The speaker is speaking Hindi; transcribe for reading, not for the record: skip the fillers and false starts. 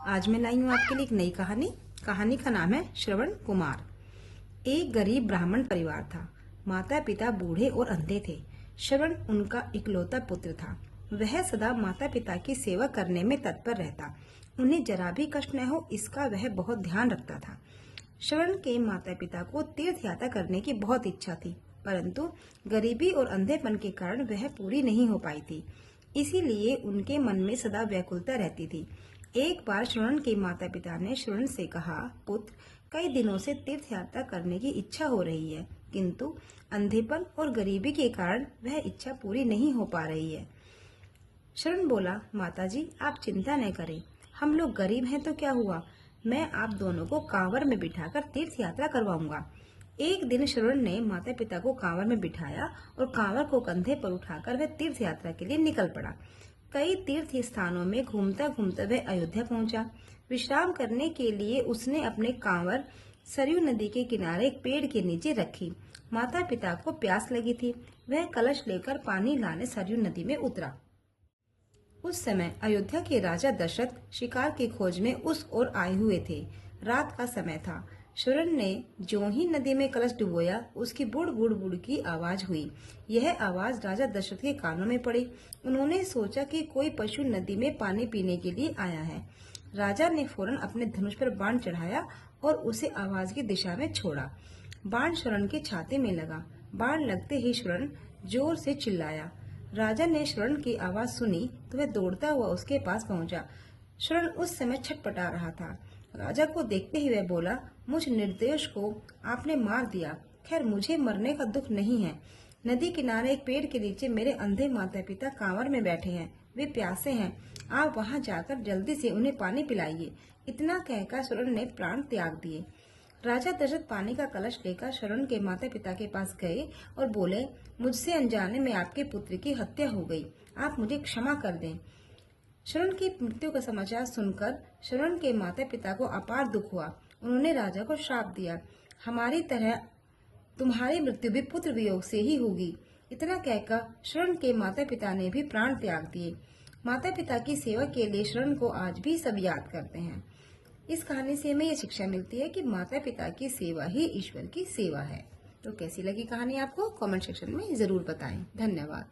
आज मैं लाई हूँ आपके लिए एक नई कहानी। कहानी का नाम है श्रवण कुमार। एक गरीब ब्राह्मण परिवार था। माता पिता बूढ़े और अंधे थे। श्रवण उनका इकलौता पुत्र था। वह सदा माता पिता की सेवा करने में तत्पर रहता। उन्हें जरा भी कष्ट न हो, इसका वह बहुत ध्यान रखता था। श्रवण के माता पिता को तीर्थ यात्रा करने की बहुत इच्छा थी, परंतु गरीबी और अंधेपन के कारण वह पूरी नहीं हो पाई थी। इसीलिए उनके मन में सदा व्याकुलता रहती थी। एक बार श्रवण के माता पिता ने श्रवण से कहा, पुत्र, कई दिनों से तीर्थ यात्रा करने की इच्छा हो रही है, किंतु अंधेपन और गरीबी के कारण वह इच्छा पूरी नहीं हो पा रही है। श्रवण बोला, माताजी, आप चिंता न करें, हम लोग गरीब हैं तो क्या हुआ, मैं आप दोनों को कांवर में बिठाकर तीर्थ यात्रा करवाऊंगा। एक दिन श्रवण ने माता पिता को कांवर में बिठाया और कांवर को कंधे पर उठाकर वह तीर्थ यात्रा के लिए निकल पड़ा। कई तीर्थ स्थानों में घूमता घूमता वह अयोध्या पहुंचा। विश्राम करने के लिए उसने अपने कांवर सरयू नदी के किनारे एक पेड़ के नीचे रखी। माता पिता को प्यास लगी थी। वह कलश लेकर पानी लाने सरयू नदी में उतरा। उस समय अयोध्या के राजा दशरथ शिकार की खोज में उस ओर आए हुए थे। रात का समय था। श्रवण ने ज्यों ही नदी में कलश डुबोया, उसकी बुड़ बुड़ बुड़ की आवाज हुई। यह आवाज राजा दशरथ के कानों में पड़ी। उन्होंने सोचा कि कोई पशु नदी में पानी पीने के लिए आया है। राजा ने फौरन अपने धनुष पर बाण चढ़ाया और उसे आवाज की दिशा में छोड़ा। बाण श्रवण के छाती में लगा। बाण लगते ही श्रवण जोर से चिल्लाया। राजा ने श्रवण की आवाज सुनी तो वह दौड़ता हुआ उसके पास पहुंचा। श्रवण उस समय छटपटा रहा था। राजा को देखते ही वह बोला, मुझ निर्दोष को आपने मार दिया। खैर, मुझे मरने का दुख नहीं है। नदी किनारे एक पेड़ के नीचे मेरे अंधे माता पिता कांवर में बैठे हैं। वे प्यासे हैं। आप वहां जाकर जल्दी से उन्हें पानी पिलाइए। इतना कहकर श्रवण ने प्राण त्याग दिए। राजा दशरथ पानी का कलश लेकर श्रवण के माता पिता के पास गए और बोले, मुझसे अनजाने में आपके पुत्र की हत्या हो गई। आप मुझे क्षमा कर दें। श्रवण की मृत्यु का समाचार सुनकर श्रवण के माता पिता को अपार दुख हुआ। उन्होंने राजा को श्राप दिया, हमारी तरह तुम्हारी मृत्यु भी पुत्र वियोग से ही होगी। इतना कहकर श्रवण के माता पिता ने भी प्राण त्याग दिए। माता पिता की सेवा के लिए श्रवण को आज भी सब याद करते हैं। इस कहानी से हमें ये शिक्षा मिलती है कि माता पिता की सेवा ही ईश्वर की सेवा है। तो कैसी लगी कहानी आपको? कमेंट सेक्शन में जरूर बताएं। धन्यवाद।